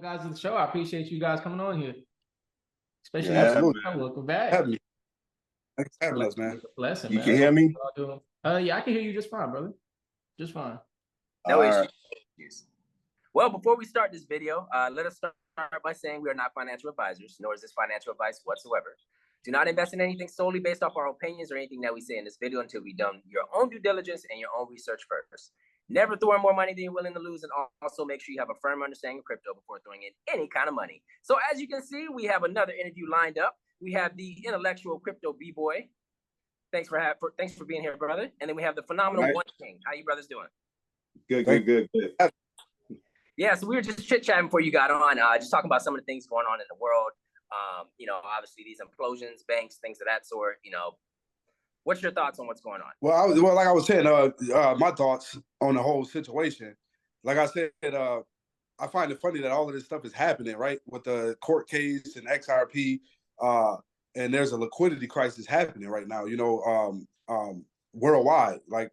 guys of the show. I appreciate you guys coming on here. Especially absolutely. Welcome back. Have me. Thanks for having us, man. Blessing, you man. can hear me? Yeah, I can hear you just fine, brother. Just fine. No issues. Well, before we start this video, let us start by saying we are not financial advisors, nor is this financial advice whatsoever. Do not invest in anything solely based off our opinions or anything that we say in this video until we've done your own due diligence and your own research first. Never throw in more money than you're willing to lose, and also make sure you have a firm understanding of crypto before throwing in any kind of money. So as you can see, we have another interview lined up. We have the intellectual crypto B-boy. Thanks for being here, brother. And then we have the phenomenal One King. How you brothers doing? Good. Yeah, so we were just chit-chatting before you got on, just talking about some of the things going on in the world. Obviously these implosions, banks, things of that sort. What's your thoughts on what's going on? Well, like I was saying, my thoughts on the whole situation. Like I said, I find it funny that all of this stuff is happening, right? With the court case and XRP, and there's a liquidity crisis happening right now. Worldwide, like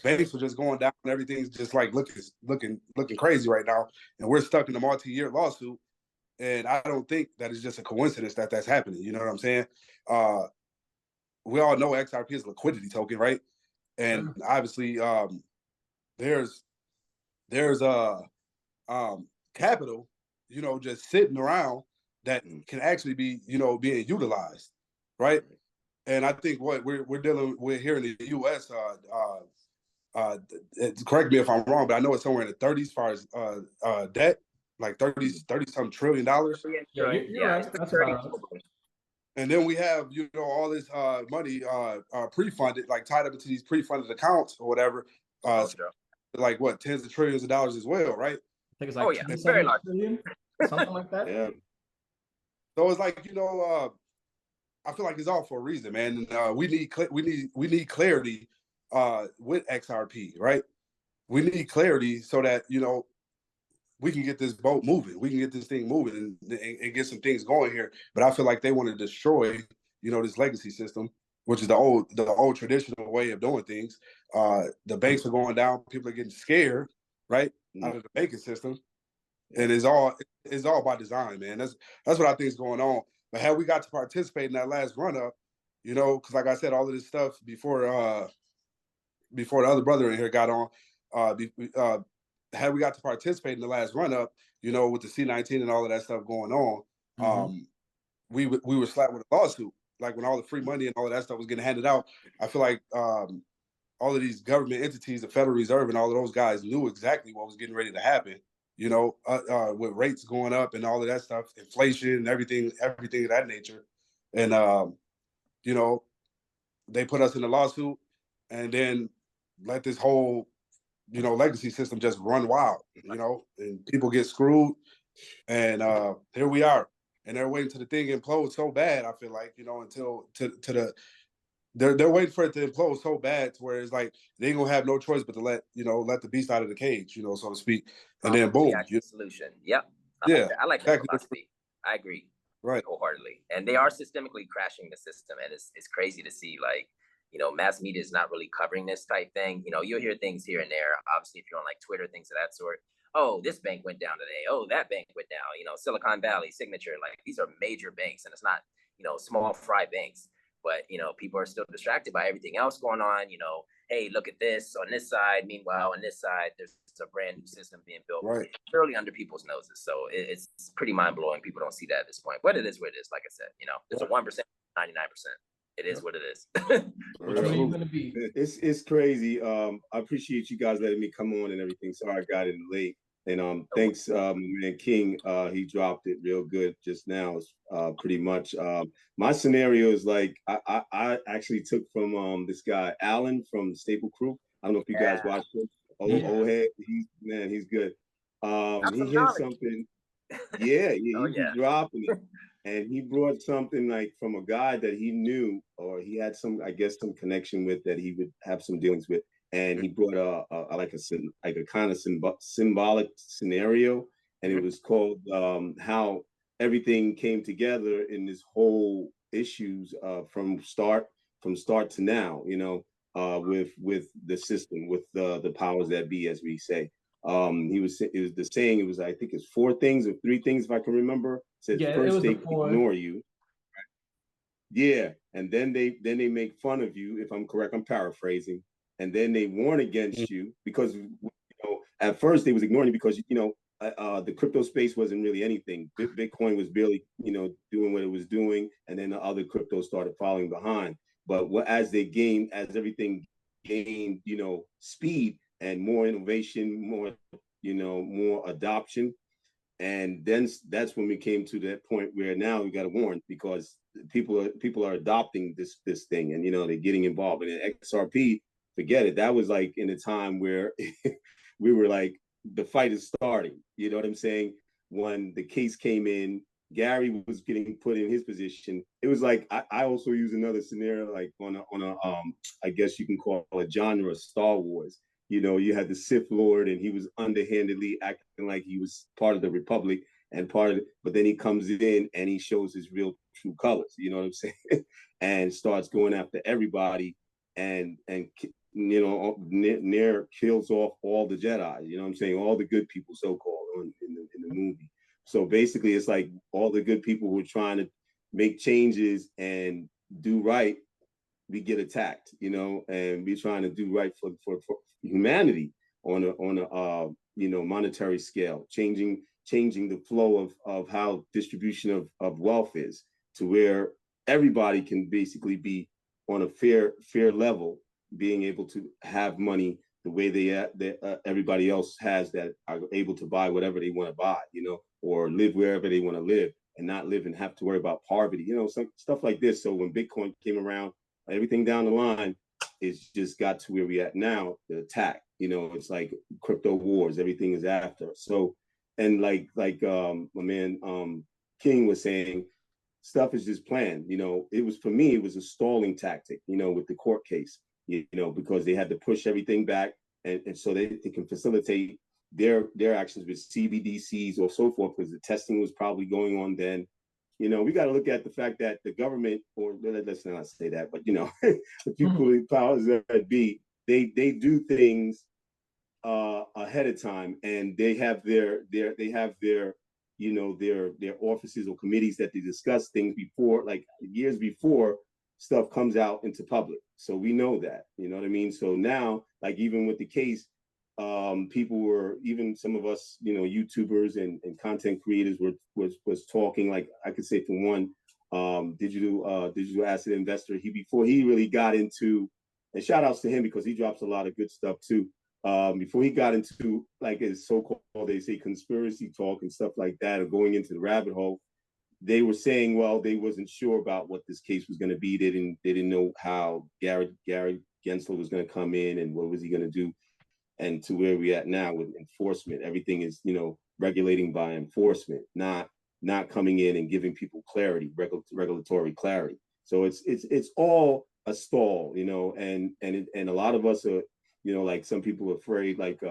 banks are just going down, and everything's just like looking crazy right now, and we're stuck in a multi-year lawsuit. And I don't think that it's just a coincidence that that's happening. You know what I'm saying? We all know XRP is a liquidity token, right? And obviously, there's capital, just sitting around that can actually be, being utilized, right? And I think what we're dealing with here in the U.S. Correct me if I'm wrong, but I know it's somewhere in the 30s as far as debt. Like 30-some $trillion. Yeah, that's about right. And then we have, all this money pre-funded, like tied up into these pre-funded accounts or whatever. Like what, tens of trillions of dollars as well, right? I think it's like it's very large. Trillion, something like that. Yeah. So it's like, I feel like it's all for a reason, man. And we need clarity with XRP, right? We need clarity so that we can get this boat moving. We can get this thing moving and get some things going here. But I feel like they want to destroy, this legacy system, which is the old traditional way of doing things. The banks are going down. People are getting scared, right, out of the banking system, and it's all by design, man. That's what I think is going on. But had we got to participate in that last run up, because like I said, all of this stuff before the other brother in here got on, had we got to participate in the last run up, with the C-19 and all of that stuff going on, we were slapped with a lawsuit. Like when all the free money and all of that stuff was getting handed out, I feel like all of these government entities, the Federal Reserve and all of those guys knew exactly what was getting ready to happen, with rates going up and all of that stuff, inflation and everything of that nature. And, they put us in a lawsuit and then let this whole legacy system just run wild, and people get screwed. And here we are. And they're waiting till the thing implodes so bad, I feel like, until they're waiting for it to implode so bad to where it's like they ain't gonna have no choice but to let the beast out of the cage, so to speak. And then boom. Solution. Yep. I like exactly. That philosophy. I agree. Right. Wholeheartedly. And they are systemically crashing the system. And it's crazy to see, like, mass media is not really covering this type thing. You'll hear things here and there. Obviously, if you're on like Twitter, things of that sort. Oh, this bank went down today. Oh, that bank went down. Silicon Valley, Signature, like these are major banks, and it's not, small fry banks. But, people are still distracted by everything else going on. Hey, look at this on this side. Meanwhile, on this side, there's a brand new system being built purely under people's noses. So it's pretty mind blowing. People don't see that at this point. But it is what it is. Like I said, there's a 1%, 99%. It is what it is. Which one are you gonna be? It's crazy. I appreciate you guys letting me come on and everything. Sorry I got in late. And thanks, man, King. He dropped it real good just now. Pretty much. My scenario is like I actually took from this guy Alan from Staple Crew. I don't know if you guys watched him. Old head. He's good. He hit something. He's dropping it. And he brought something like from a guy that he knew, or he had some connection with, that he would have some dealings with. And he brought a kind of symbolic scenario, and it was called how everything came together in this whole issues from start to now. With the system, with the powers that be, as we say. It was the saying, it was, I think it's 4 things or 3 things, if I can remember. It says, Yeah, it first was they the 4. ignore you. Yeah, and then they make fun of you, if I'm correct, I'm paraphrasing, and then they warn against you because, you know, at first they was ignoring you because, you know, the crypto space wasn't really anything. Bitcoin was barely, you know, doing what it was doing, and then the other cryptos started following behind. But as everything gained, you know, speed and more innovation, more, you know, more adoption, and then that's when we came to that point where now we got to warn, because people are adopting this thing, and, you know, they're getting involved. And in XRP, forget it. That was like in a time where we were like, the fight is starting. You know what I'm saying? When the case came in, Gary was getting put in his position. It was like, I also use another scenario, like on a I guess you can call it a genre of Star Wars. You know, you had the Sith Lord, and he was underhandedly acting like he was part of the Republic and part of it, but then he comes in and he shows his real true colors. You know what I'm saying? And starts going after everybody, and you know, near kills off all the Jedi. You know what I'm saying? All the good people, so called, in the movie. So basically, it's like all the good people who are trying to make changes and do right, we get attacked, you know, and we're trying to do right for humanity on a you know, monetary scale, changing the flow of how distribution of wealth is, to where everybody can basically be on a fair level, being able to have money the way everybody else has, that are able to buy whatever they want to buy, you know, or live wherever they want to live, and not live and have to worry about poverty, you know, some stuff like this. So when Bitcoin came around, everything down the line is just got to where we at now. The attack, you know, it's like crypto wars. Everything is after. So, and like my man King was saying, stuff is just planned. You know, it was, for me, it was a stalling tactic. You know, with the court case. You know, because they had to push everything back, and so they can facilitate their actions with CBDCs or so forth, because the testing was probably going on then. You know, we got to look at the fact that the government, or let's not say that, but, you know, the people in powers that be, they do things ahead of time, and they have their you know, their offices or committees that they discuss things before, like years before stuff comes out into public. So we know that, you know what I mean? So now, like, even with the case, people were, even some of us, you know, YouTubers and content creators was talking, like, I could say for one, digital asset investor, before he really got into, and shout outs to him because he drops a lot of good stuff too. Before he got into, like, his so-called, they say, conspiracy talk and stuff like that, or going into the rabbit hole, they were saying, well, they wasn't sure about what this case was going to be. They didn't know how Gary Gensler was going to come in, and what was he going to do. And to where we at now with enforcement, everything is, you know, regulating by enforcement, not coming in and giving people clarity, regulatory clarity. So it's all a stall, you know, and a lot of us are, you know, like, some people are afraid, like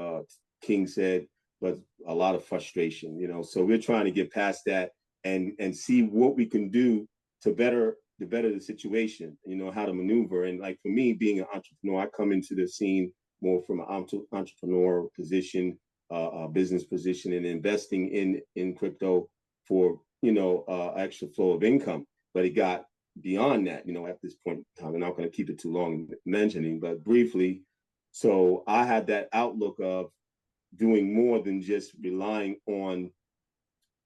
King said, but a lot of frustration, you know. So we're trying to get past that and see what we can do to better the situation, you know, how to maneuver. And, like, for me, being an entrepreneur, I come into the scene more from an entrepreneur position, a business position, and investing in crypto for, you know, extra flow of income. But it got beyond that, you know, at this point in time. I'm not going to keep it too long mentioning, but briefly. So I had that outlook of doing more than just relying on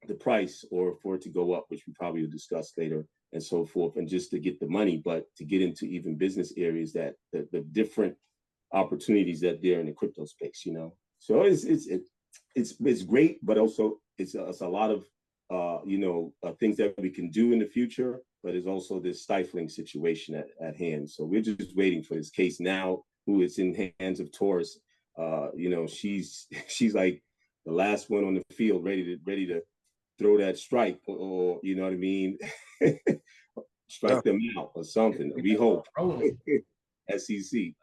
the price or for it to go up, which we probably will discuss later, and so forth, and just to get the money, but to get into even business areas, that the different opportunities that there in the crypto space, you know. So it's great, but also it's a lot of you know, things that we can do in the future, but it's also this stifling situation at hand. So we're just waiting for this case now, who is in hands of Taurus. You know, she's like the last one on the field, ready to throw that strike, or you know what I mean, strike them out or something. We hope. SEC. You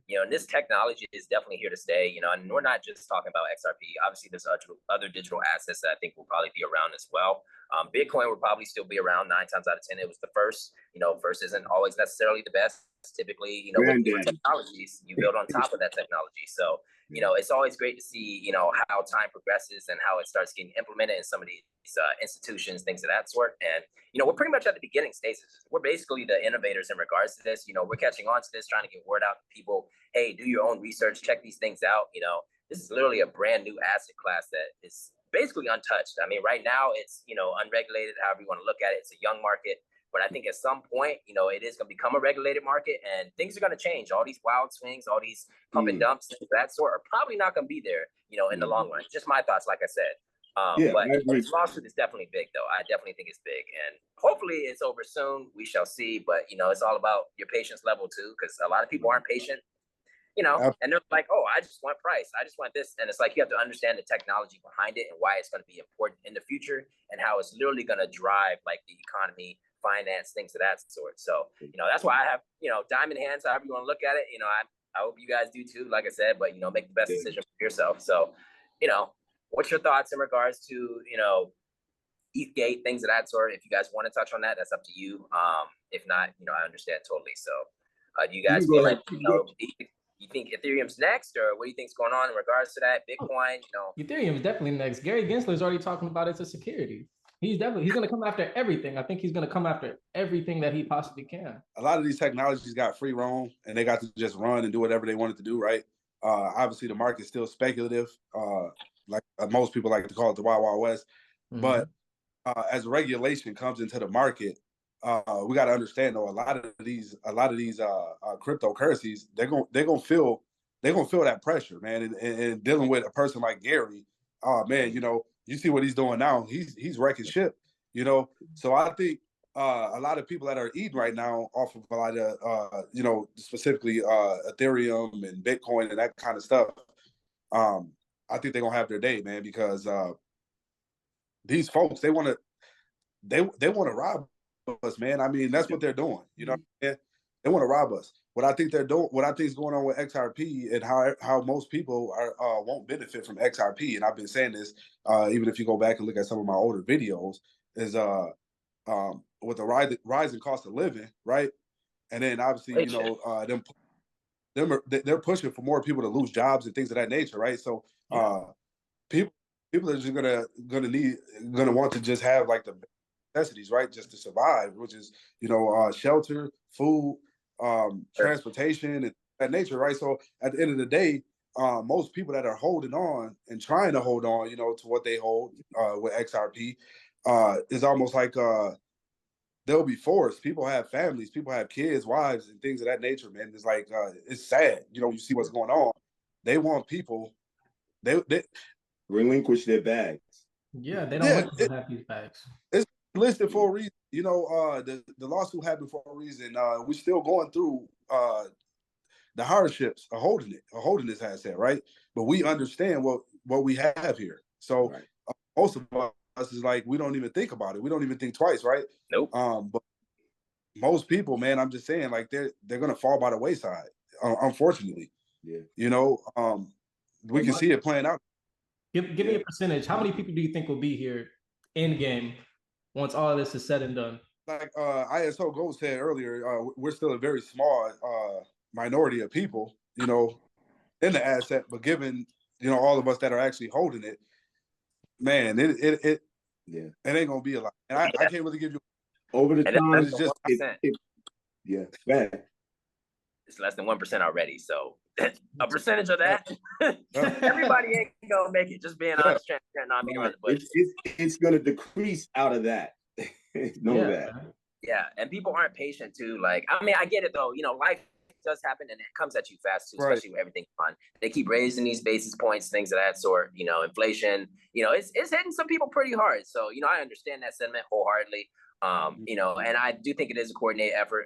know, and this technology is definitely here to stay, you know, and we're not just talking about XRP. Obviously, there's other digital assets that I think will probably be around as well. Bitcoin will probably still be around 9 times out of 10. It was the first, you know, first isn't always necessarily the best. Typically, you know, with different technologies, you build on top of that technology. So it's always great to see, how time progresses and how it starts getting implemented in some of these institutions, things of that sort. And, we're pretty much at the beginning stages. We're basically the innovators in regards to this. We're catching on to this, trying to get word out to people. Hey, do your own research, check these things out. This is literally a brand new asset class that is basically untouched. I mean, right now it's, unregulated, however you want to look at it. It's a young market. But I think at some point, it is going to become a regulated market and things are going to change. All these wild swings, all these pump and dumps, that sort are probably not going to be there, in the long run. Just my thoughts, like I said. But this lawsuit is definitely big, though. I definitely think it's big. And hopefully it's over soon. We shall see. But, it's all about your patience level, too, because a lot of people aren't patient. And they're like, oh, I just want price. I just want this. And it's like, you have to understand the technology behind it and why it's going to be important in the future and how it's literally going to drive like the economy, finance, things of that sort. So, that's why I have, diamond hands, however you want to look at it. I hope you guys do too, like I said, but, make the best decision for yourself. So, what's your thoughts in regards to, ETHgate, things of that sort? If you guys want to touch on that, that's up to you. If not, I understand totally. So do you guys feel like, you think Ethereum's next, or what do you think's going on in regards to that? Bitcoin, Ethereum's definitely next. Gary Gensler's already talking about it as a security. He's going to come after everything. I think he's going to come after everything that he possibly can. A lot of these technologies got free roam, and they got to just run and do whatever they wanted to do, right? Obviously, the market's still speculative, like most people like to call it the Wild Wild West. Mm-hmm. But as regulation comes into the market, we got to understand though a lot of these cryptocurrencies they're gonna feel that pressure, man, and dealing with a person like Gary, man, you see what he's doing now. He's wrecking ship, So I think a lot of people that are eating right now off of a lot of specifically Ethereum and Bitcoin and that kind of stuff. I think they're gonna have their day, man, because these folks they want to rob us, man. I mean, that's what they're doing. They want to rob us. What I think they're doing, what I think is going on with XRP, and how most people won't benefit from XRP, and I've been saying this, even if you go back and look at some of my older videos, is with the rising cost of living, right? And then obviously, they're pushing for more people to lose jobs and things of that nature, right? So people are just gonna want to just have like the necessities, right, just to survive, which is shelter, food, transportation, and that nature, right? So at the end of the day, most people that are holding on and trying to hold on, to what they hold with XRP, is almost like they'll be forced. People have families, people have kids, wives, and things of that nature, man. It's like it's sad, you see what's going on. They want people, they relinquish their bags. Yeah, they don't want to have these bags. It's listed for a reason. The lawsuit happened for a reason. We're still going through the hardships of holding this asset, right? But we understand what we have here. So most of us is like, we don't even think about it. We don't even think twice, right? Nope. But most people, man, I'm just saying, like they're gonna fall by the wayside, unfortunately. Yeah. We can see it playing out. Give me a percentage. How many people do you think will be here in game once all of this is said and done? Like ISO Gold said earlier, we're still a very small minority of people, in the asset. But given all of us that are actually holding it, man, it ain't gonna be a lot. And I can't really give you over the time. It's just it's less than 1% already. So a percentage of that, everybody ain't gonna make it. Just being honest, transparent, not being around the bush. It's gonna decrease out of that. That. Yeah, and people aren't patient too. Like, I mean, I get it though. Life does happen and it comes at you fast too, especially when everything's on. They keep raising these basis points, things of that sort. Inflation. It's hitting some people pretty hard. So I understand that sentiment wholeheartedly. And I do think it is a coordinated effort,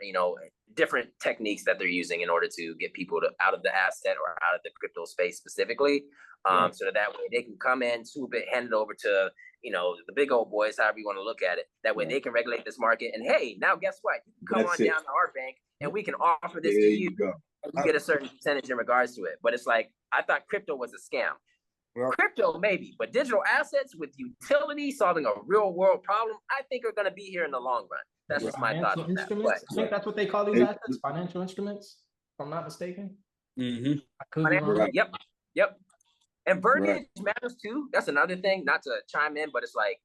different techniques that they're using in order to get people out of the asset or out of the crypto space specifically. So that way they can come in, swoop it, hand it over to, the big old boys, however you want to look at it. That way they can regulate this market. And hey, now guess what? You can come down to our bank and we can offer this to you. You get a certain percentage in regards to it. But it's like, I thought crypto was a scam. Well, crypto maybe, but digital assets with utility solving a real world problem, I think are going to be here in the long run. That's just my thought on that. But, I think that's what they call these assets, financial instruments, if I'm not mistaken. Mm-hmm. Yep. Yep. And verbiage matters too. That's another thing, not to chime in, but it's like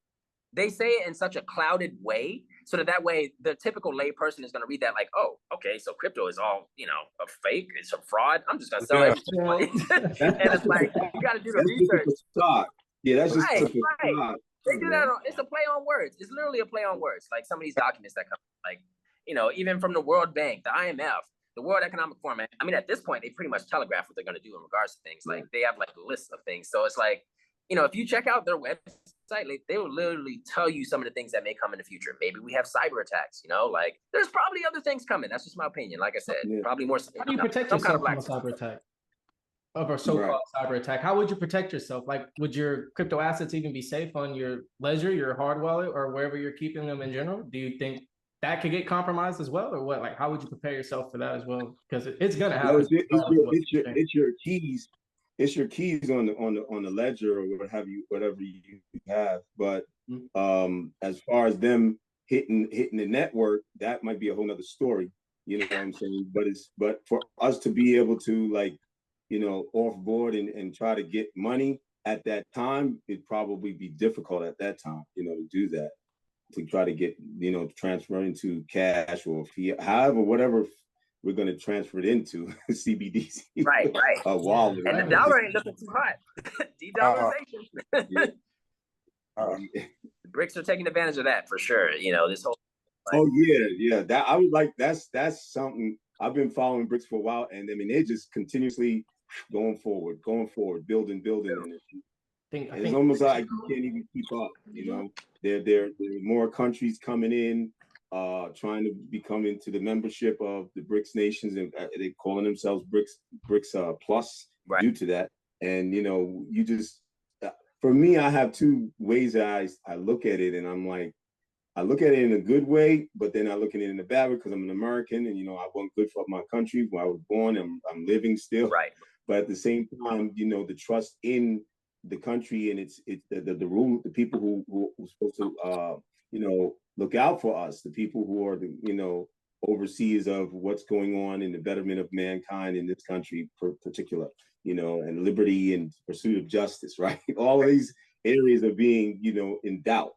they say it in such a clouded way, so that way the typical lay person is going to read that like, oh, okay, so crypto is all, a fake, it's a fraud. I'm just going to sell everything. And it's like, you got to do the research. Yeah, that's just right. facade. They do that. It's a play on words. It's literally a play on words. Like some of these documents that come, like, even from the World Bank, the IMF, the World Economic Forum. I mean, at this point, they pretty much telegraph what they're going to do in regards to things. Like they have like lists of things. So it's like, if you check out their website, like, they will literally tell you some of the things that may come in the future. Maybe we have cyber attacks, like there's probably other things coming. That's just my opinion. Like I said, probably more. How do you protect yourself from a cyber attack? Of a so-called cyber attack? How would you protect yourself? Like, would your crypto assets even be safe on your ledger, your hard wallet, or wherever you're keeping them in general? Do you think that could get compromised as well, or what? Like, how would you prepare yourself for that as well? Because it's gonna happen. It's your keys. It's your keys on the ledger or whatever you have. But as far as them hitting the network, that might be a whole nother story. You know what I'm saying? But for us to be able to, like, off board and try to get money at that time, it'd probably be difficult at that time, to do that, to try to get, transfer into cash or however, whatever we're going to transfer it into CBDC. Right. A wallet. And the dollar ain't looking too hot. De-dollarization. The BRICS are taking advantage of that for sure. This whole. Oh yeah. That I would like. That's something I've been following BRICS for a while, and I mean they're just continuously going forward, building, and it's almost like you can't even keep up. There are more countries coming in, trying to become into the membership of the BRICS nations, and they're calling themselves BRICS Plus due to that. And you just, for me, I have two ways that I look at it, and I'm like, I look at it in a good way, but then I look at it in a bad way because I'm an American, and I want good for my country where I was born. I'm living still, right. But at the same time, the trust in the country and it's the rule, the people who are supposed to look out for us, the people who are the overseers of what's going on in the betterment of mankind in this country, particular, and liberty and pursuit of justice, right? All of these areas are being in doubt,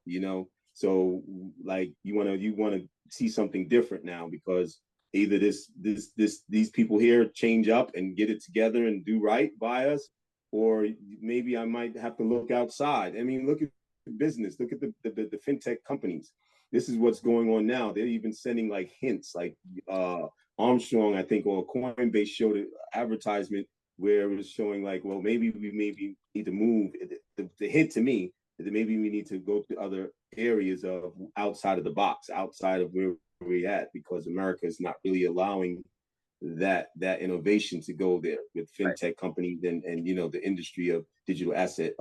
so like you want to see something different now, because either these people here change up and get it together and do right by us, or maybe I might have to look outside. I mean, look at the business, look at the fintech companies. This is what's going on now. They're even sending like hints, like Armstrong, I think, or Coinbase showed an advertisement where it was showing like, well, maybe we need to move. The hint to me is that maybe we need to go to other areas of outside of the box, outside of where we're at, because America is not really allowing that innovation to go there with fintech companies and the industry of digital asset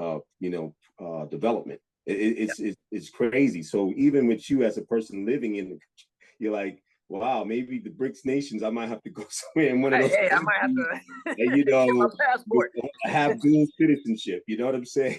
development. It's crazy. So even with you as a person living in the country, you're like, wow, maybe the BRICS nations, I might have to go somewhere in one of those. Hey, I might have to and, get my passport. Have dual citizenship. You know what I'm saying?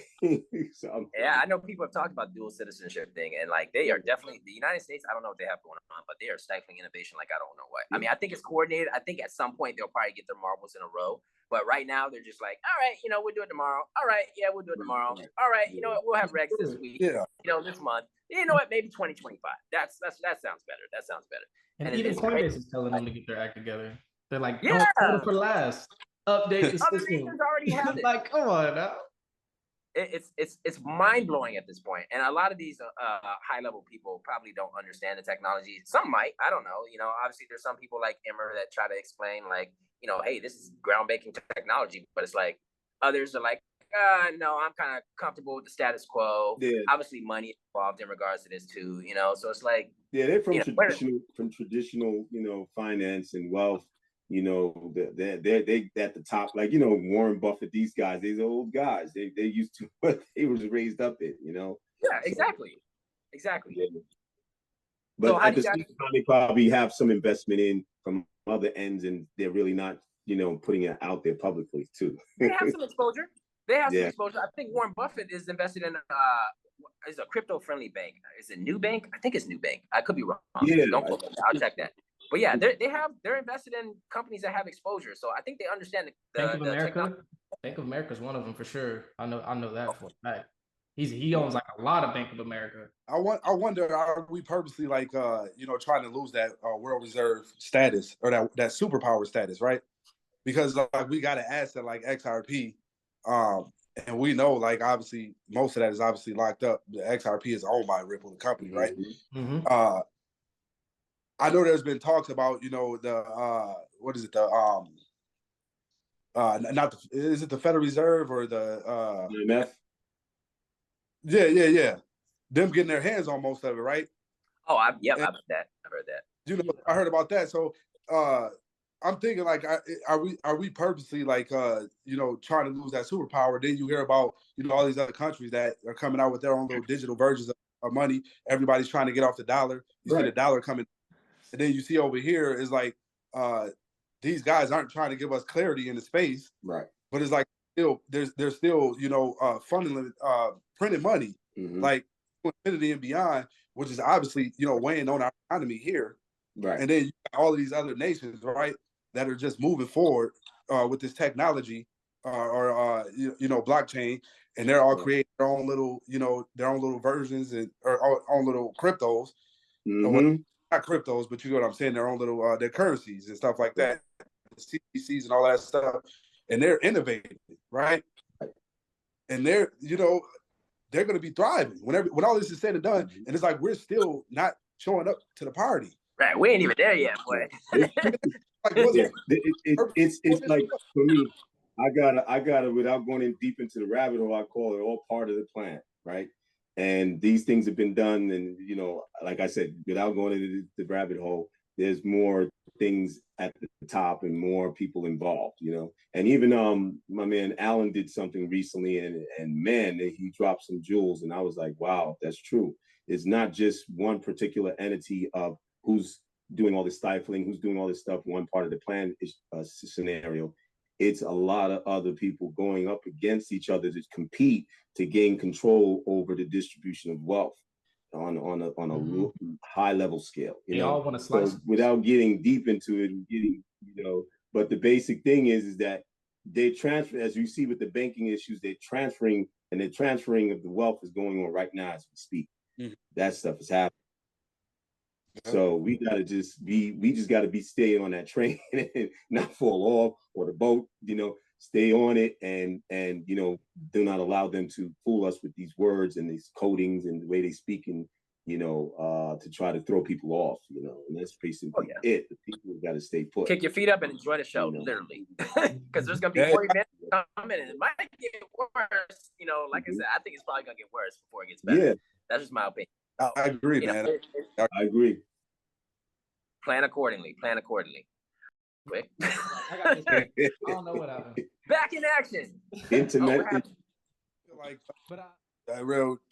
So, yeah, I know people have talked about dual citizenship thing, and like they are definitely, the United States, I don't know what they have going on, but they are stifling innovation like I don't know what. I mean, I think it's coordinated. I think at some point they'll probably get their marbles in a row. But right now they're just like, all right, we'll do it tomorrow. All right, yeah, we'll do it tomorrow. All right, you know what, we'll have regs this week. Yeah. This month. You know what, maybe 2025. That sounds better. That sounds better. And even Coinbase is telling them to get their act together. They're like, don't put it for last. Update the system. Already have it. Like, come on now. It's mind blowing at this point, and a lot of these high level people probably don't understand the technology. Some might, I don't know. Obviously there's some people like Emmer that try to explain like, hey, this is groundbreaking technology, but it's like others are like, no, I'm kind of comfortable with the status quo. Yeah. Obviously, money involved in regards to this too. So it's like, yeah, they're from traditional, finance and wealth. They're at the top, like Warren Buffett. These guys, these old guys. They used to what they was raised up in. Yeah, exactly. Yeah. But so at the same time, they probably have some investment in from other ends, and they're really not, putting it out there publicly too. They have some exposure. Some exposure. I think Warren Buffett is invested in a crypto-friendly bank. Is it New Bank? I think it's New Bank. I could be wrong. Yeah. Don't quote me. I'll check that. But yeah, they're invested in companies that have exposure. So I think they understand Bank of America. Bank of America is one of them for sure. I know that for a fact. He owns like a lot of Bank of America. I wonder, are we purposely like trying to lose that world reserve status or that superpower status, right? Because like we got an asset like XRP, and we know like obviously most of that is obviously locked up. The XRP is owned by Ripple, the company, right? Mm-hmm. I know there's been talks about the what is it, the is it the Federal Reserve or the IMF? Yeah. Them getting their hands on most of it, right? Oh, I've heard that. I heard about that. So I'm thinking like, are we purposely like trying to lose that superpower? Then you hear about all these other countries that are coming out with their own little digital versions of money. Everybody's trying to get off the dollar. You see the dollar coming, and then you see over here is like these guys aren't trying to give us clarity in the space, right? But it's like there's still funding printing money like infinity and beyond, which is obviously weighing on our economy here, right? And then you got all of these other nations, right, that are just moving forward with this technology or blockchain, and they're all creating their own little versions or own little cryptos, or not cryptos, but you know what I'm saying, their own little their currencies and stuff like that, CBDCs and all that stuff, and they're innovating, right? And they're going to be thriving when all this is said and done. And it's like we're still not showing up to the party. Right, we ain't even there yet, boy. It's like for me, I gotta without going in deep into the rabbit hole, I call it all part of the plan, right? And these things have been done, and like I said, without going into the rabbit hole, there's more things at the top and more people involved, And even my man Alan did something recently, and man, he dropped some jewels, and I was like, wow, that's true. It's not just one particular entity of who's doing all this stifling, who's doing all this stuff. One part of the plan is scenario. It's a lot of other people going up against each other to compete to gain control over the distribution of wealth on a high level scale. They all want to slice. So without getting deep into it, but the basic thing is that they transfer, as you see with the banking issues, they're transferring, and the transferring of the wealth is going on right now as we speak. That stuff is happening. So we just gotta be staying on that train and not fall off, or the boat, stay on it, and do not allow them to fool us with these words and these codings and the way they speak, and to try to throw people off, and that's basically it. The people got to stay put. Kick your feet up and enjoy the show, literally, because there's gonna be 40 minutes coming, and it might get worse. Like I said, I think it's probably gonna get worse before it gets better. Yeah, that's just my opinion. I agree, man. I agree. Plan accordingly. Quick. I don't know what happened. Back in action.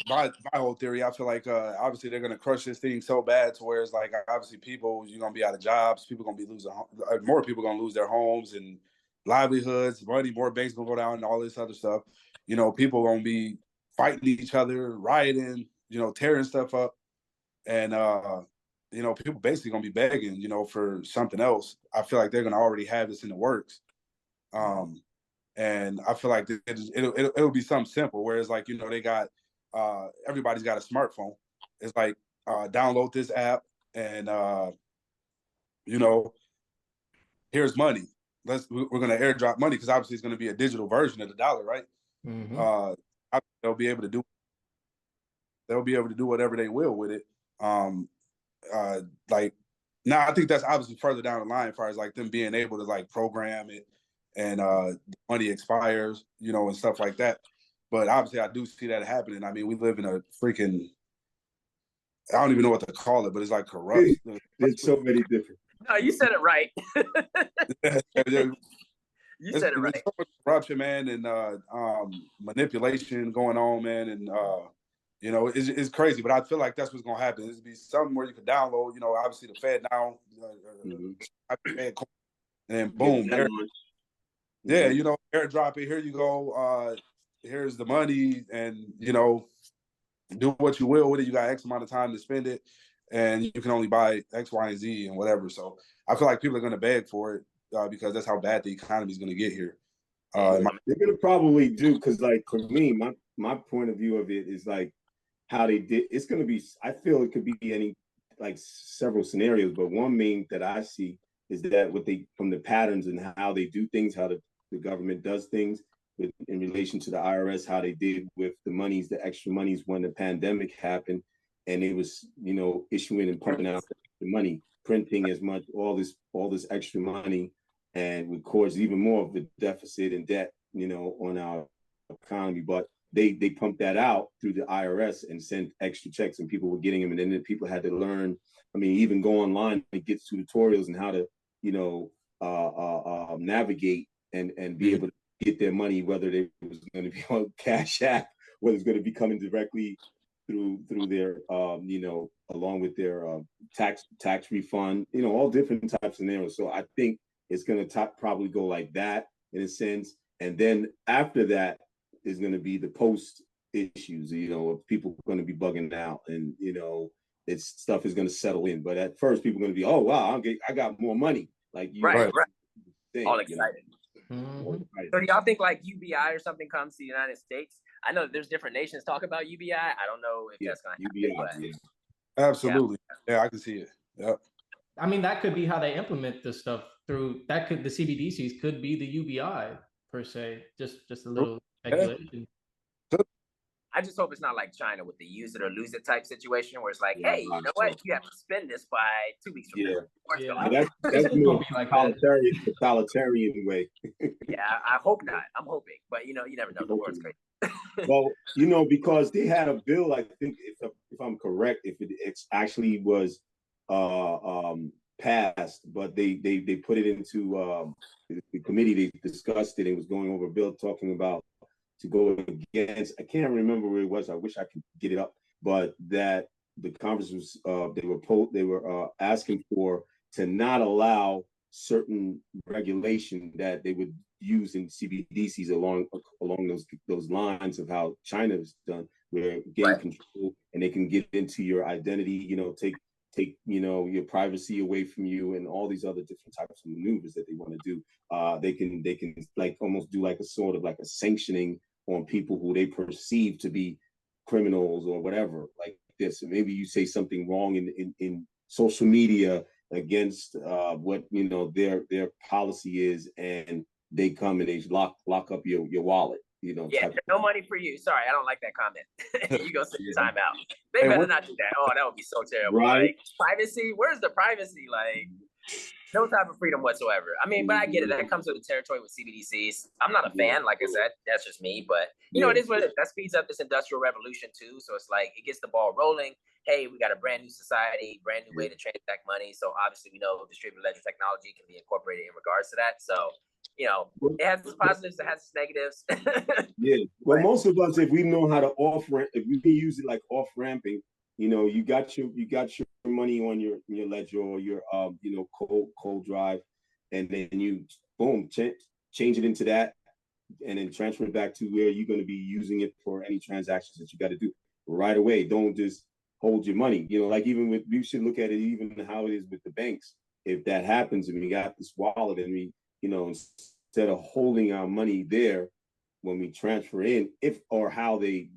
My whole theory, I feel like obviously they're gonna crush this thing so bad to where it's like obviously you're gonna be out of jobs, people gonna be losing, more people gonna lose their homes and livelihoods, money, more banks gonna go down, and all this other stuff. People gonna be fighting each other, rioting, tearing stuff up, and people basically gonna be begging, for something else. I feel like they're gonna already have this in the works, and I feel like it'll be something simple. Whereas like they got everybody's got a smartphone. It's like download this app, and here's money. We're gonna airdrop money, because obviously it's gonna be a digital version of the dollar, right? They'll be able to do whatever they will with it. Like now, I think that's obviously further down the line as far as like them being able to like program it, and the money expires, and stuff like that. But obviously, I do see that happening. I mean, we live in a freaking, I don't even know what to call it, but it's like corrupt. There's so many different. No, you said it right. You said it right. There's so much corruption, man, and manipulation going on, man, and it's crazy. But I feel like that's what's gonna happen. It's be something where you can download, obviously the Fed now, and then boom, airdrop it. Here you go. Here's the money, and do what you will with it. You got X amount of time to spend it, and you can only buy X, Y, and Z and whatever. So I feel like people are going to beg for it because that's how bad the economy is going to get here. They're going to probably do, because like for me, my point of view of it is like how they did. It's going to be, I feel it could be any, like several scenarios, but one main that I see is that what they, from the patterns and how they do things, how the government does things in relation to the IRS, how they did with the monies, the extra monies when the pandemic happened, and it was, you know, issuing and pumping out the money, printing as much, all this extra money, and would cause even more of the deficit and debt, you know, on our economy. But they pumped that out through the IRS and sent extra checks, and people were getting them, and then people had to learn. I mean, even go online and get tutorials and how to, you know, navigate and be able to get their money, whether it was going to be on Cash App, whether it's going to be coming directly through their, you know, along with their tax refund, you know, all different types of scenarios. So I think it's going to probably go like that in a sense, and then after that is going to be the post issues, you know, of people going to be bugging out, and you know, it's stuff is going to settle in. But at first, people are going to be, oh wow, I got more money, like you, right. Thing, all excited. You know? So do y'all think like UBI or something comes to the United States? I know there's different nations talk about UBI. I don't know if that's going to happen. UBI, absolutely. Yeah, I can see it. Yep. I mean, that could be how they implement this stuff through. That could, the CBDCs could be the UBI per se. Just a little speculation. I just hope it's not like China with the use it or lose it type situation where it's like, hey, you know what? You have to spend this by 2 weeks from now. That's more like totalitarian way. Yeah, I hope not. I'm hoping, but you know, you never know. The world's crazy. Well, you know, because they had a bill, I think, if I'm correct, if it actually was passed, but they put it into the committee. They discussed it. It was going over a bill talking about to go against, I can't remember where it was. I wish I could get it up, but that the Congress was they were asking for to not allow certain regulation that they would use in CBDCs along those lines of how China has done, where gain control and they can get into your identity, you know, take you know, your privacy away from you, and all these other different types of maneuvers that they want to do. They can like almost do like a sort of like a sanctioning on people who they perceive to be criminals or whatever like this. And maybe you say something wrong in social media against what, you know, their policy is, and they come and they lock up your wallet. You know, yeah, no money for you. Sorry, I don't like that comment. You go sit your time out. They better not do that. Oh, that would be so terrible. Right? Like, privacy? Where's the privacy? Like, no type of freedom whatsoever. I mean, but I get it. That comes with the territory with CBDCs. I'm not a fan, like I said. That's just me. But, you know, it is what it is. That speeds up this industrial revolution, too. So it's like, it gets the ball rolling. Hey, we got a brand new society, brand new way to transact money. So obviously, we know distributed ledger technology can be incorporated in regards to that. So, you know, it has its positives, it has its negatives. Yeah. Well, most of us, if we know how to if we can use it like off ramping, you know, you got your money on your ledger or your you know, cold drive, and then you boom change it into that, and then transfer it back to where you're going to be using it for any transactions that you got to do right away. Don't just hold your money. You know, like even with, you should look at it even how it is with the banks. If that happens and we got this wallet and we, you know, instead of holding our money there when we transfer in, if or how they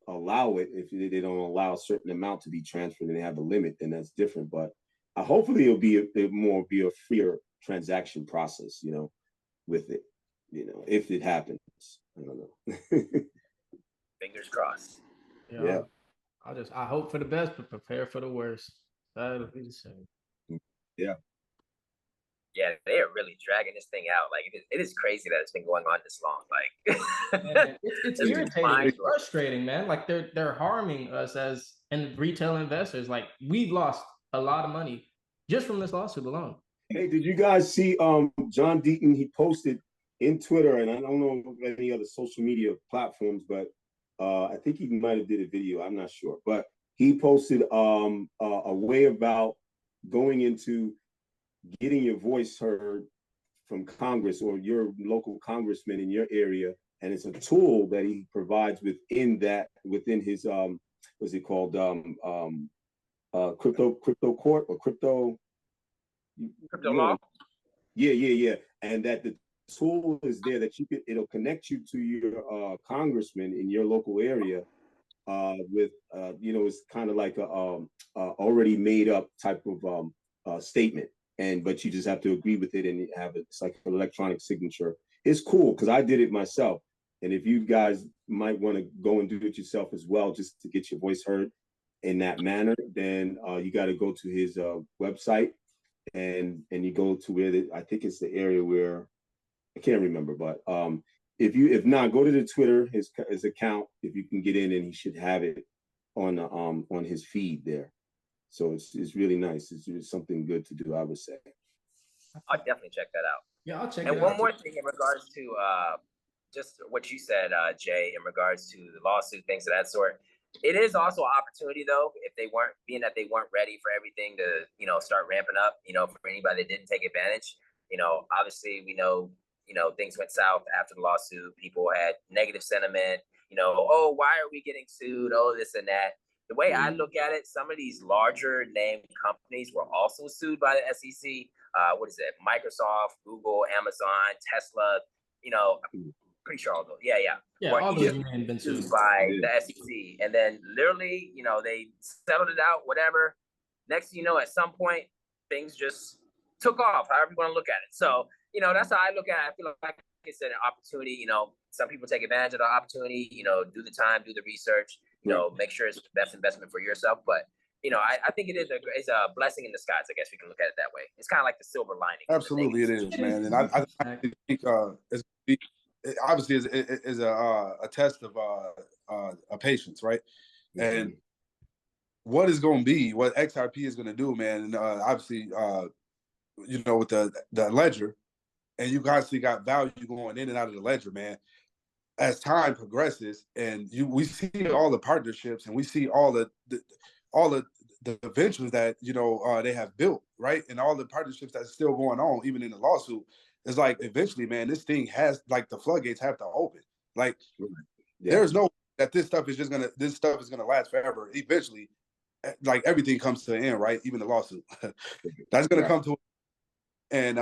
allow it, if they don't allow a certain amount to be transferred and they have a limit, then that's different. But hopefully it'll be a freer transaction process, you know, with it, you know, if it happens. I don't know. Fingers crossed. Yeah. I hope for the best, but prepare for the worst. That'll be the same. Yeah. Yeah, they are really dragging this thing out. Like, it is crazy that it's been going on this long. Like, it's irritating. It's frustrating, man. Like they're harming us as retail investors. Like, we've lost a lot of money just from this lawsuit alone. Hey, did you guys see John Deaton? He posted in Twitter, and I don't know any other social media platforms, but I think he might have did a video. I'm not sure, but he posted a way about going into getting your voice heard from Congress or your local congressman in your area, and it's a tool that he provides within his what's it called, crypto court or crypto law. Yeah. And that the tool is there that it'll connect you to your congressman in your local area with it's kind of like a already made up type of statement, but you just have to agree with it and have it. It's like an electronic signature. It's cool because I did it myself, and if you guys might want to go and do it yourself as well, just to get your voice heard in that manner, then you got to go to his website, and you go to where I think it's the area where I can't remember, but if not, go to the Twitter, his account, if you can get in, and he should have it on his feed there. So it's really nice. It's something good to do, I would say. I'll definitely check that out. Yeah, I'll check it out. And one more thing in regards to just what you said, Jay, in regards to the lawsuit, things of that sort. It is also an opportunity, though, if they weren't ready for everything to, start ramping up, for anybody that didn't take advantage. Obviously we know, things went south after the lawsuit. People had negative sentiment, oh, why are we getting sued? Oh, this and that. The way I look at it, some of these larger name companies were also sued by the SEC. What is it? Microsoft, Google, Amazon, Tesla, I'm pretty sure all those. Yeah. All those have been sued by the SEC. And then literally, they settled it out, whatever. Next thing you know, at some point, things just took off, however you want to look at it. So, that's how I look at it. I feel like it's an opportunity. Some people take advantage of the opportunity, do the time, do the research, make sure it's the best investment for yourself. But, I think it's a blessing in disguise. I guess we can look at it that way. It's kind of like the silver lining. Absolutely, it is, man. And I think obviously is a test of a patience, right? And what XRP is going to do, man, and obviously, with the ledger, and you constantly got value going in and out of the ledger, man. As time progresses, and we see all the partnerships, and we see all the ventures that they have built, right, and all the partnerships that's still going on, even in the lawsuit. It's like eventually, man, this thing has the floodgates have to open. Like, there's no that this stuff is gonna last forever. Eventually, like everything comes to an end, right? Even the lawsuit, that's gonna come to, and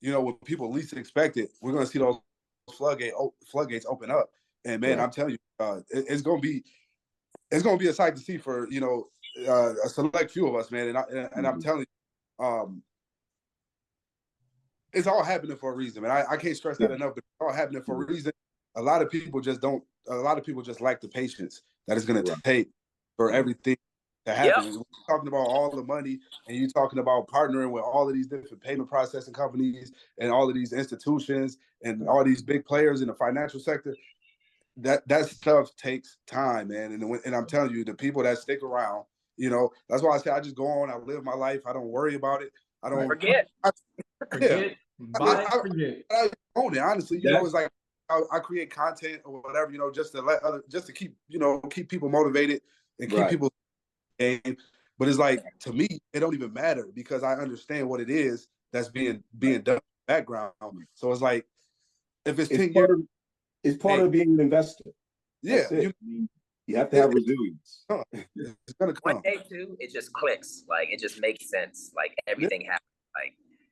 when people least expect it, we're gonna see those floodgates open up. And man, I'm telling you, it's gonna be a sight to see for a select few of us, man. And I'm telling you, it's all happening for a reason, man. I can't stress that enough, but it's all happening for a reason. A lot of people just lack the patience that it's going to take for everything to happen. We're talking about all the money, and you're talking about partnering with all of these different payment processing companies and all of these institutions and all these big players in the financial sector. That stuff takes time, man. And I'm telling you, the people that stick around, that's why I say I just go on. I live my life. I don't worry about it. I don't forget. Forget. I own it, honestly. It's like I create content or whatever, just to keep people motivated and keep people game. But it's like, to me, it don't even matter because I understand what it is that's being done in the background. So it's like, if it's 10 years, it's part of being an investor. Yeah, you have to have resilience. It's gonna come. One day too, it just clicks. Like, it just makes sense. Like, everything happens.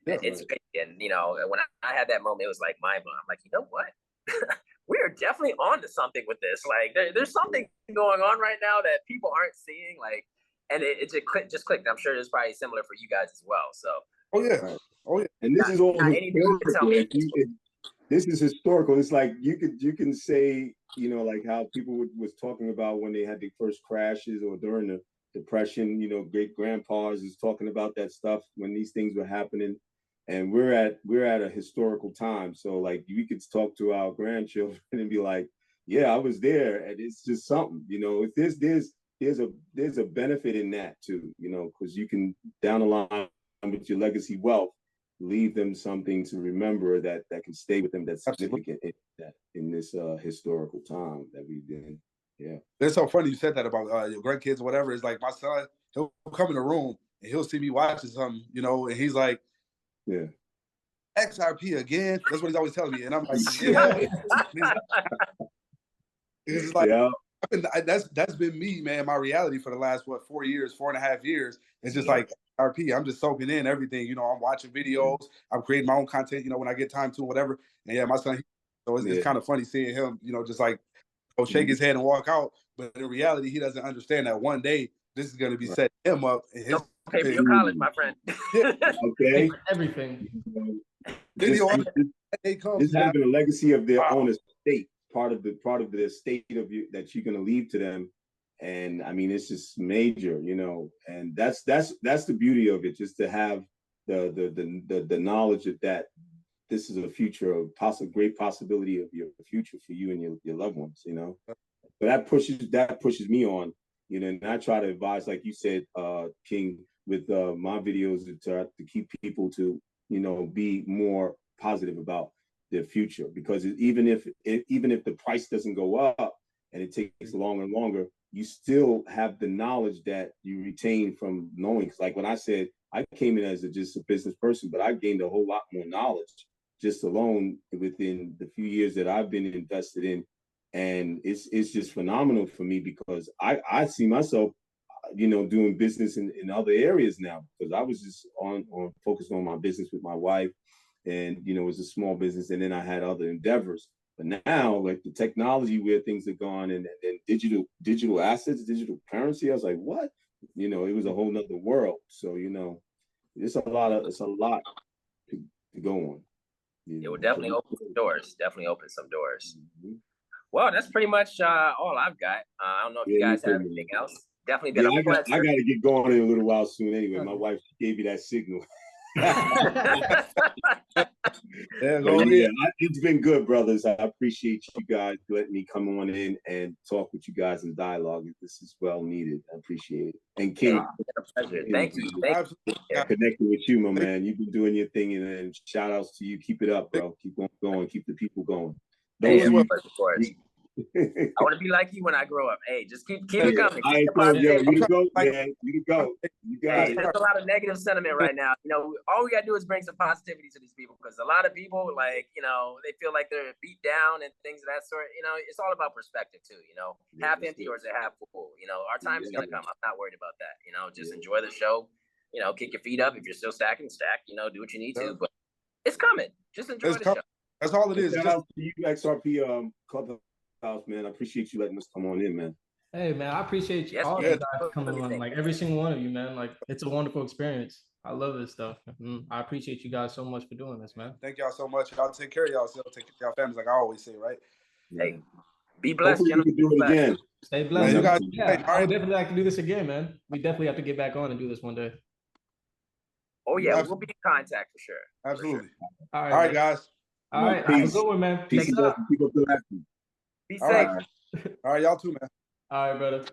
Like, it's great. And when I had that moment, it was like mind blowing. I'm like, you know what? We are definitely on to something with this. Like, there's something going on right now that people aren't seeing. Like, and it just clicked. I'm sure it's probably similar for you guys as well. So. Oh yeah. And this is all historical. This is historical. It's like you can say, like how people was talking about when they had the first crashes or during the Depression. Great grandpas is talking about that stuff when these things were happening. And we're at a historical time. So like we could talk to our grandchildren and be like, yeah, I was there. And it's just something, there's a benefit in that too, because you can down the line with your legacy wealth, leave them something to remember that can stay with them, that's significant in this historical time that we've been. Yeah. It's so funny you said that about your grandkids or whatever. It's like my son, he'll come in the room and he'll see me watching something, and he's like, yeah, XRP again. That's what he's always telling me, and I'm like, yeah. It's like, that's been me, man. My reality for the last 4.5 years. It's just like XRP. I'm just soaking in everything. You know, I'm watching videos. I'm creating my own content. You know, when I get time to, whatever. And yeah, my son. So it's kind of funny seeing him. You know, just like shake his head and walk out. But in reality, he doesn't understand that one day this is going to be setting him up. And his pay for your college, my friend. Okay. Everything. This having a legacy of their own estate, part of the estate of you that you're going to leave to them. And I mean, it's just major, you know, and that's the beauty of it, just to have the knowledge of that this is a future of great possibility of your future for you and your loved ones, you know. But that pushes me on, you know, and I try to advise, like you said, King, with my videos to keep people to, you know, be more positive about their future, because even if the price doesn't go up and it takes longer and longer, you still have the knowledge that you retain from knowing. Because like when I said, I came in as just a business person, but I gained a whole lot more knowledge just alone within the few years that I've been invested in. And it's just phenomenal for me, because I see myself, you know, doing business in other areas now, because I was just on focused on my business with my wife, and, you know, it was a small business, and then I had other endeavors. But now, like the technology where things are gone, and digital assets, digital currency, I was like, what? You know, it was a whole nother world. So, you know, it's a lot to go on. It will definitely open some doors. Well, that's pretty much all I've got. I don't know if you guys have anything else. Definitely been a pleasure. I got to get going in a little while soon anyway. My wife gave me that signal. It's been good, brothers. I appreciate you guys letting me come on in and talk with you guys and dialogue. This is well needed. I appreciate it. And King, thank you. Connecting with you, my man. You've been doing your thing, and shout outs to you. Keep it up, bro. Keep on going. Keep the people going. Of course. I want to be like you when I grow up. Hey, just keep it coming. You to go, man. You to go. You got it. There's a lot of negative sentiment right now. You know, all we gotta do is bring some positivity to these people, because a lot of people, like, you know, they feel like they're beat down and things of that sort. You know, it's all about perspective too. You know, half empty or is it half full? You know, our time is gonna come. I'm not worried about that. You know, just enjoy the show. You know, kick your feet up. If you're still stacking, stack. You know, do what you need to. But it's coming. Just enjoy the show. That's all it is. Shout out to you, XRP Clubhouse, man. I appreciate you letting us come on in, man. Hey, man, I appreciate you all you guys coming on. Like every single one of you, man. Like it's a wonderful experience. I love this stuff. I appreciate you guys so much for doing this, man. Thank y'all so much. Y'all take care of yourself. Take care of y'all families, like I always say, right? Hey, be blessed, gentlemen. Do it again. Stay blessed. Man, you guys, I would definitely like to do this again, man. We definitely have to get back on and do this one day. Oh yeah, we'll be in contact for sure. Absolutely. For sure. All right, guys. All right, have a good one, man. Peace. Be safe. All right, y'all too, man. All right, brother.